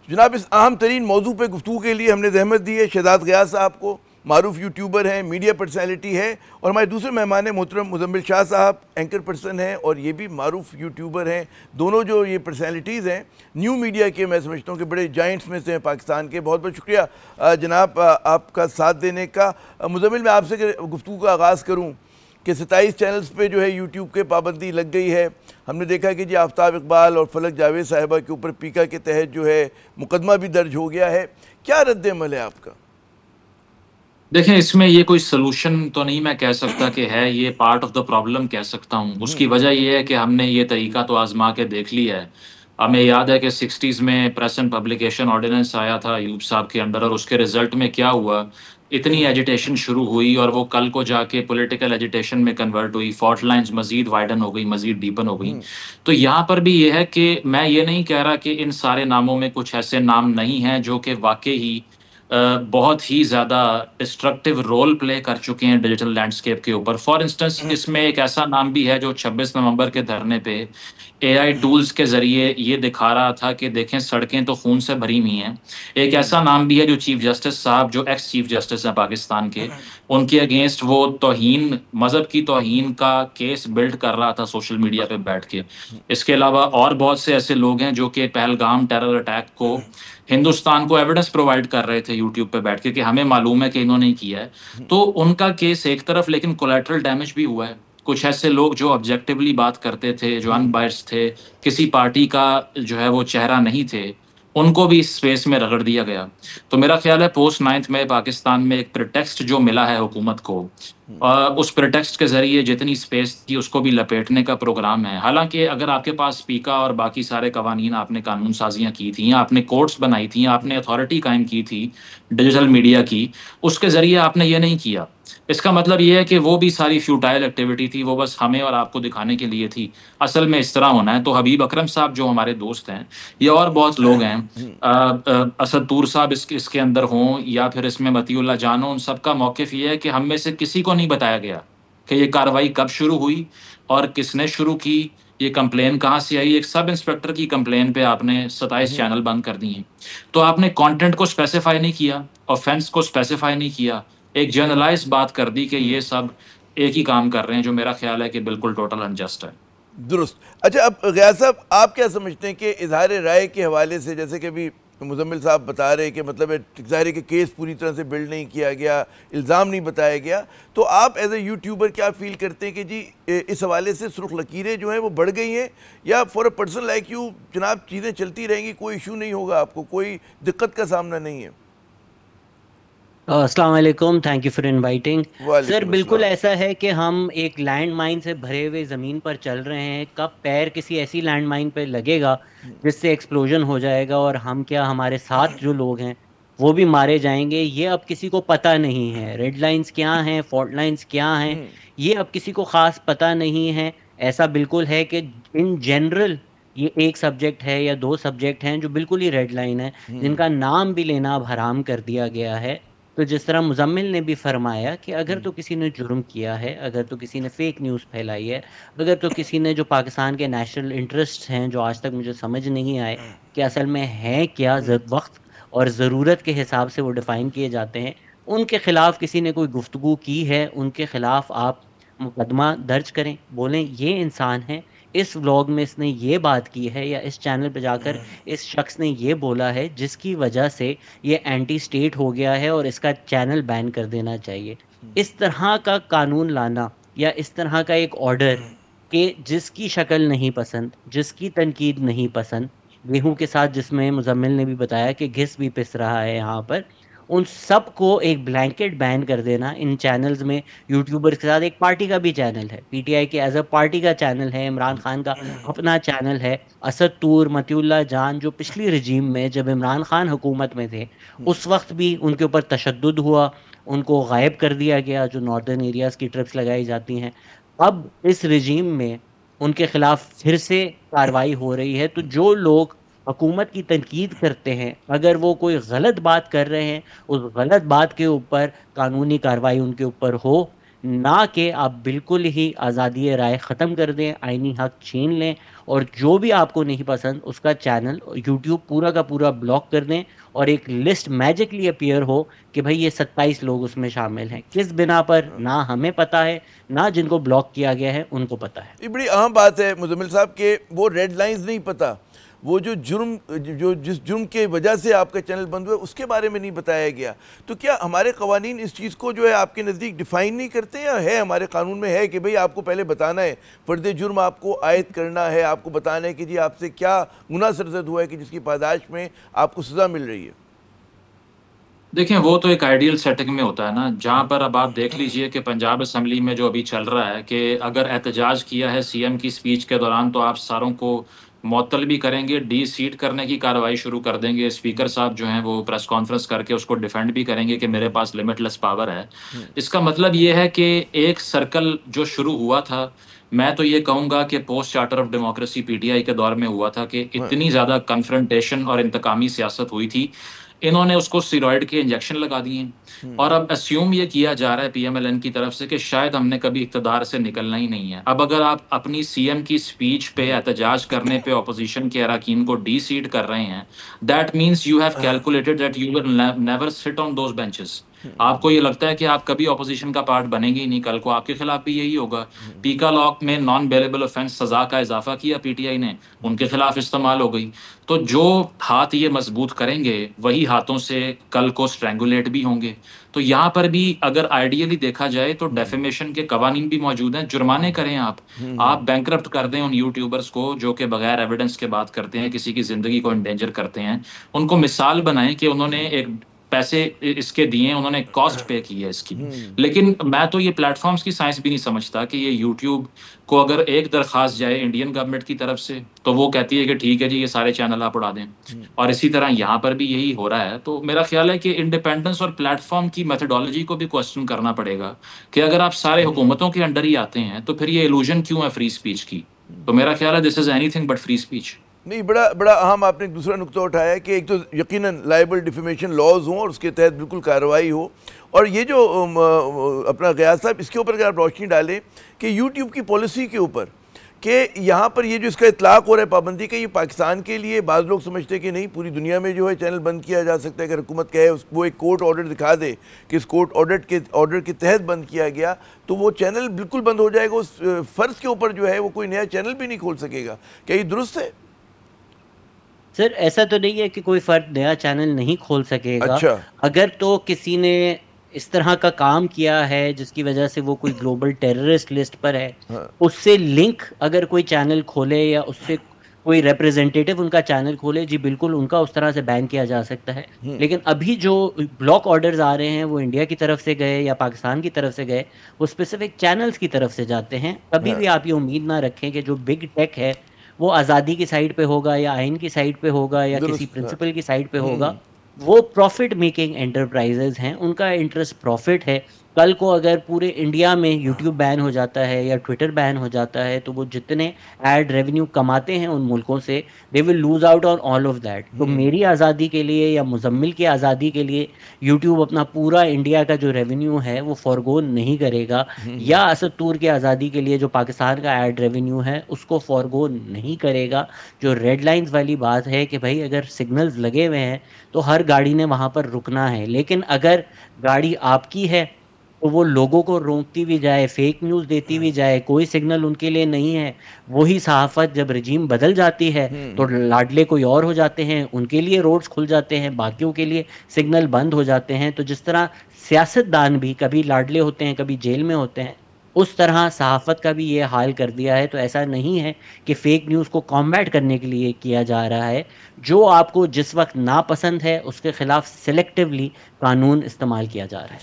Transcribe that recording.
जनाब, इस अहम तरीन मौजू पर गुफ्तगू के लिए हमने जहमत दी है शहजाद ग़ियास साहब को। मारूफ यूट्यूबर हैं, मीडिया पर्सनैलिटी है, और हमारे दूसरे मेहमान हैं मोहतरम मुज़म्मिल शाह साहब, एंकर पर्सन हैं और ये भी मारूफ यूट्यूबर हैं। दोनों जो ये पर्सनैलिटीज़ हैं न्यू मीडिया के, मैं समझता हूँ कि बड़े जाइंट्स में से हैं पाकिस्तान के। बहुत बहुत शुक्रिया जनाब आपका साथ देने का। मुज़म्मिल, मैं आपसे गुफ्तगू का आगाज़ करूँ कि 27 चैनल्स पे जो है यूट्यूब के पाबंदी लग गई है। हमने देखा कि जी आफ्ताब इकबाल और फलक जावेद साहिबा के ऊपर पीका के तहत जो है मुकदमा भी दर्ज हो गया है। क्या रद्द अमल है आपका? देखें, इसमें ये कोई सलूशन तो नहीं मैं कह सकता कि है, ये पार्ट ऑफ द प्रॉब्लम कह सकता हूँ। उसकी वजह ये है कि हमने ये तरीका तो आजमा के देख लिया है। हमें याद है कि 60s में प्रेस एंड पब्लिकेशन ऑर्डिनेंस आया था अयूब साहब के अंडर, और उसके रिजल्ट में क्या हुआ, इतनी एजिटेशन शुरू हुई और वो कल को जाके पॉलिटिकल एजिटेशन में कन्वर्ट हुई। फॉल्ट लाइंस मजीद वाइडन हो गई, मजीद डीपन हो गई। तो यहाँ पर भी ये है कि मैं ये नहीं कह रहा कि इन सारे नामों में कुछ ऐसे नाम नहीं हैं जो कि वाकई ही बहुत ही ज़्यादा डिस्ट्रक्टिव रोल प्ले कर चुके हैं डिजिटल लैंडस्केप के ऊपर। फॉर इंस्टेंस, इसमें एक ऐसा नाम भी है जो 26 नवंबर के धरने पे एआई टूल्स के ज़रिए ये दिखा रहा था कि देखें सड़कें तो खून से भरी हुई हैं। एक ऐसा नाम भी है जो चीफ जस्टिस साहब, जो एक्स चीफ जस्टिस हैं पाकिस्तान के, उनके अगेंस्ट वो तौहीन, मज़हब की तौहीन का केस बिल्ड कर रहा था सोशल मीडिया पे बैठ के। इसके अलावा और बहुत से ऐसे लोग हैं जो कि पहलगाम टेरर अटैक को हिंदुस्तान को एविडेंस प्रोवाइड कर रहे थे यूट्यूब पे बैठ के कि हमें मालूम है कि इन्होंने किया है। तो उनका केस एक तरफ, लेकिन कोलैटरल डैमेज भी हुआ है। कुछ ऐसे लोग जो ऑब्जेक्टिवली बात करते थे, जो अनबायस्ड थे, किसी पार्टी का जो है वो चेहरा नहीं थे, उनको भी इस स्पेस में रगड़ दिया गया। तो मेरा ख्याल है पोस्ट 9th में पाकिस्तान में एक प्रिटेक्स्ट जो मिला है हुकूमत को, उस प्रिटेक्स्ट के जरिए जितनी स्पेस थी उसको भी लपेटने का प्रोग्राम है। हालांकि अगर आपके पास स्पीका और बाकी सारे कवानीन, आपने कानून साजियाँ की थी, या आपने कोर्ट्स बनाई थी, या आपने अथॉरिटी कायम की थी डिजिटल मीडिया की, उसके ज़रिए आपने ये नहीं किया। इसका मतलब ये है कि वो भी सारी फ्यूटाइल एक्टिविटी थी, वो बस हमें और आपको दिखाने के लिए थी। असल में इस तरह होना है तो हबीब अकरम साहब जो हमारे दोस्त हैं, या और बहुत लोग हैं, असद तूर साहब इसके अंदर हों, या फिर इसमें मतीउल्लाह जान हो, उन सबका मौक़िफ़ ये है कि हम में से किसी को नहीं बताया गया कि ये कार्रवाई कब शुरू हुई और किसने शुरू की, ये कंप्लेन कहाँ से आई। एक सब इंस्पेक्टर की कंप्लेन पे आपने 27 चैनल बंद कर दिए। तो आपने कंटेंट को स्पेसिफाई नहीं किया, ऑफेंस को स्पेसिफाई नहीं किया, एक जनरलाइज बात कर दी कि ये सब एक ही काम कर रहे हैं, जो मेरा ख्याल है कि बिल्कुल टोटल अनजस्ट है। दुरुस्त। अच्छा, अब ग़ियास साहब, आप क्या समझते हैं कि इजहार राय के हवाले से, जैसे कि अभी मुज़म्मिल साहब बता रहे हैं कि मतलब ज़ाहिर है कि केस पूरी तरह से बिल्ड नहीं किया गया, इल्ज़ाम नहीं बताया गया, तो आप एज ए यूट्यूबर क्या फ़ील करते हैं कि जी इस हवाले से सुर्ख लकीरें जो हैं वो बढ़ गई हैं, या for a person like you जनाब चीज़ें चलती रहेंगी, कोई इशू नहीं होगा, आपको कोई दिक्कत का सामना नहीं है? अस्सलाम वालेकुम, thank you for inviting. Sir, वालेकुम बिल्कुल अस्सलाम। ऐसा है कि हम एक लैंड माइन से भरे हुए ज़मीन पर चल रहे हैं। कब पैर किसी ऐसी लैंड माइन पर लगेगा जिससे एक्सप्लोजन हो जाएगा और हम क्या, हमारे साथ जो लोग हैं वो भी मारे जाएंगे, ये अब किसी को पता नहीं है। रेड लाइंस क्या हैं, फॉल्ट लाइंस क्या हैं, ये अब किसी को ख़ास पता नहीं है। ऐसा बिल्कुल है कि इन जनरल ये एक सब्जेक्ट है या दो सब्जेक्ट हैं जो बिल्कुल ही रेड लाइन है, जिनका नाम भी लेना अब हराम कर दिया गया है। तो जिस तरह मुजम्मिल ने भी फरमाया कि अगर तो किसी ने जुर्म किया है, अगर तो किसी ने फेक न्यूज़ फैलाई है, अगर तो किसी ने जो पाकिस्तान के नेशनल इंटरेस्ट हैं जो आज तक मुझे समझ नहीं आए कि असल में है क्या, वक्त और ज़रूरत के हिसाब से वो डिफ़ाइन किए जाते हैं, उनके ख़िलाफ़ किसी ने कोई गुफ्तगू की है, उनके ख़िलाफ़ आप मुकदमा दर्ज करें, बोलें ये इंसान है, इस व्लॉग में इसने ये बात की है, या इस चैनल पे जाकर इस शख्स ने ये बोला है जिसकी वजह से ये एंटी स्टेट हो गया है और इसका चैनल बैन कर देना चाहिए। इस तरह का कानून लाना या इस तरह का एक ऑर्डर कि जिसकी शक्ल नहीं पसंद, जिसकी तनकीद नहीं पसंद, गेहूं के साथ जिसमें मुजम्मिल ने भी बताया कि घिस भी पिस रहा है यहाँ पर, उन सब को एक ब्लैंकेट बैन कर देना इन चैनल्स में। यूट्यूबर्स के साथ एक पार्टी का भी चैनल है, पीटीआई के एज अ पार्टी का चैनल है, इमरान खान का अपना चैनल है। असद तूर, मतीउल्लाह जान जो पिछली रजीम में जब इमरान खान हुकूमत में थे उस वक्त भी उनके ऊपर तशद्दुद हुआ, उनको गायब कर दिया गया, जो नॉर्दर्न एरियाज़ की ट्रिप्स लगाई जाती हैं। अब इस रजीम में उनके खिलाफ फिर से कार्रवाई हो रही है। तो जो लोग हुकूमत की तनकीद करते हैं, अगर वो कोई गलत बात कर रहे हैं, उस गलत बात के ऊपर कानूनी कार्रवाई उनके ऊपर हो, ना कि आप बिल्कुल ही आज़ादी राय ख़त्म कर दें, आइनी हक छीन लें और जो भी आपको नहीं पसंद उसका चैनल यूट्यूब पूरा का पूरा ब्लॉक कर दें और एक लिस्ट मैजिकली अपीयर हो कि भाई ये 27 लोग उसमें शामिल हैं। किस बिना पर ना हमें पता है, ना जिनको ब्लॉक किया गया है उनको पता है। ये बड़ी अहम बात है मुजम्मिल साहब के वो रेड लाइंस नहीं पता, वो जो जिस जुर्म के वजह से आपका चैनल बंद हुआ उसके बारे में नहीं बताया गया। तो क्या हमारे कवानीन इस चीज़ को जो है आपके नज़दीक डिफ़ाइन नहीं करते, या है हमारे कानून में है कि भाई आपको पहले बताना है, फ़र्द जुर्म आपको आयद करना है, आपको बताना है कि जी आपसे क्या गुनाह सरजद हुआ है कि जिसकी पादाश में आपको सज़ा मिल रही है? देखें, वो तो एक आइडियल सेटिंग में होता है ना, जहाँ पर अब आप देख लीजिए कि पंजाब असेंबली में जो अभी चल रहा है कि अगर एहतजाज किया है सीएम की स्पीच के दौरान तो आप सारों को मुअत्तल भी करेंगे, डी-सीट करने की कार्रवाई शुरू कर देंगे। स्पीकर साहब जो हैं वो प्रेस कॉन्फ्रेंस करके उसको डिफेंड भी करेंगे कि मेरे पास लिमिटलेस पावर है। इसका मतलब ये है कि एक सर्कल जो शुरू हुआ था, मैं तो ये कहूँगा कि post charter of democracy PTI के दौर में हुआ था कि इतनी ज़्यादा कन्फ्रंटेशन और इंतकामी सियासत हुई थी, इन्होंने उसको स्टेरॉइड के इंजेक्शन लगा दिए और अब अस्यूम ये किया जा रहा है पीएमएलएन की तरफ से कि शायद हमने कभी इक़्तिदार से निकलना ही नहीं है। अब अगर आप अपनी सीएम की स्पीच पे एहतजाज करने पे ऑपोजिशन के अरकान को डी-सीट कर रहे हैं, that means you have calculated that you will never sit on those benches. आपको ये लगता है कि आप कभी ऑपोजिशन का पार्ट बनेंगे ही नहीं, कल को आपके खिलाफ भी यही होगा। पीका लॉक में नॉन बेलेबल ऑफेंस सजा का इजाफा किया पीटीआई ने, उनके खिलाफ इस्तेमाल हो गई। तो जो हाथ ये मजबूत करेंगे वही हाथों से कल को स्ट्रैंगुलेट भी होंगे। तो यहाँ पर भी अगर आइडियली देखा जाए तो डेफेमेशन के कवानीन भी मौजूद हैं, जुर्माने करें आप बैंकरप्ट कर दें उन यूट्यूबर्स को जो कि बगैर एविडेंस के बात करते हैं, किसी की जिंदगी को इंडेंजर करते हैं। उनको मिसाल बनाएं कि उन्होंने एक पैसे इसके दिए, उन्होंने कॉस्ट पे की है इसकी। लेकिन मैं तो ये प्लेटफॉर्म्स की साइंस भी नहीं समझता कि ये यूट्यूब को अगर एक दरख्वास्त जाए इंडियन गवर्नमेंट की तरफ से तो वो कहती है कि ठीक है जी ये सारे चैनल आप उड़ा दें, और इसी तरह यहाँ पर भी यही हो रहा है। तो मेरा ख्याल है कि इंडिपेंडेंस और प्लेटफॉर्म की मेथोडोलॉजी को भी क्वेश्चन करना पड़ेगा कि अगर आप सारे हुकूमतों के अंडर ही आते हैं तो फिर ये इल्यूजन क्यों है फ्री स्पीच की। तो मेरा ख्याल है this is anything but free speech. नहीं, बड़ा बड़ा अहम आपने एक दूसरा नुक्ता उठाया है कि एक तो यकीनन लाइबल डिफेमेशन लॉज हों और उसके तहत बिल्कुल कार्रवाई हो, और ये जो अपना गयास साहब इसके ऊपर अगर आप रोशनी डालें कि यूट्यूब की पॉलिसी के ऊपर कि यहाँ पर ये जो इसका इतलाक़ हो रहा है पाबंदी का, ये पाकिस्तान के लिए बाज़ लोग समझते हैं कि नहीं पूरी दुनिया में जो है चैनल बंद किया जा सकता है। अगर हुकूमत कहे वो एक कोर्ट ऑर्डर दिखा दे कि इस कोर्ट ऑर्डर के तहत बंद किया गया तो वो चैनल बिल्कुल बंद हो जाएगा, उस फ़र्ज़ के ऊपर जो है वो कोई नया चैनल भी नहीं खोल सकेगा। क्या ये दुरुस्त है? सर ऐसा तो नहीं है कि कोई फर्द नया चैनल नहीं खोल सकेगा। अच्छा। अगर तो किसी ने इस तरह का काम किया है जिसकी वजह से वो कोई ग्लोबल टेररिस्ट लिस्ट पर है, हाँ। उससे लिंक अगर कोई चैनल खोले या उससे कोई रिप्रेजेंटेटिव उनका चैनल खोले, जी बिल्कुल उनका उस तरह से बैन किया जा सकता है। लेकिन अभी जो ब्लॉक ऑर्डर्स आ रहे हैं वो इंडिया की तरफ से गए या पाकिस्तान की तरफ से गए, वो स्पेसिफिक चैनल्स की तरफ से जाते हैं। कभी भी आप ये उम्मीद ना रखें कि जो बिग टेक है वो आज़ादी की साइड पे होगा या आइन की साइड पे होगा या किसी प्रिंसिपल की साइड पे होगा। वो प्रॉफिट मेकिंग एंटरप्राइजेज हैं, उनका इंटरेस्ट प्रॉफिट है। कल को अगर पूरे इंडिया में यूट्यूब बैन हो जाता है या ट्विटर बैन हो जाता है तो वो जितने एड रेवेन्यू कमाते हैं उन मुल्कों से, they will lose out on all of that. तो मेरी आज़ादी के लिए या मुजम्मिल की आज़ादी के लिए यूट्यूब अपना पूरा इंडिया का जो रेवेन्यू है वो फॉरगो नहीं करेगा, या असद तूर की आज़ादी के लिए जो पाकिस्तान का एड रेवेन्यू है उसको फॉरगो नहीं करेगा। जो रेड लाइंस वाली बात है कि भाई अगर सिग्नल्स लगे हुए हैं तो हर गाड़ी ने वहाँ पर रुकना है, लेकिन अगर गाड़ी आपकी है तो वो लोगों को रोकती भी जाए, फेक न्यूज़ देती भी जाए, कोई सिग्नल उनके लिए नहीं है। वही सहाफ़त जब रजीम बदल जाती है तो लाडले कोई और हो जाते हैं, उनके लिए रोड्स खुल जाते हैं, बाकियों के लिए सिग्नल बंद हो जाते हैं। तो जिस तरह सियासतदान भी कभी लाडले होते हैं कभी जेल में होते हैं, उस तरह सहाफ़त का भी ये हाल कर दिया है। तो ऐसा नहीं है कि फ़ेक न्यूज़ को कॉम्बैट करने के लिए किया जा रहा है। जो आपको जिस वक्त नापसंद है उसके ख़िलाफ़ सिलेक्टिवली कानून इस्तेमाल किया जा रहा है।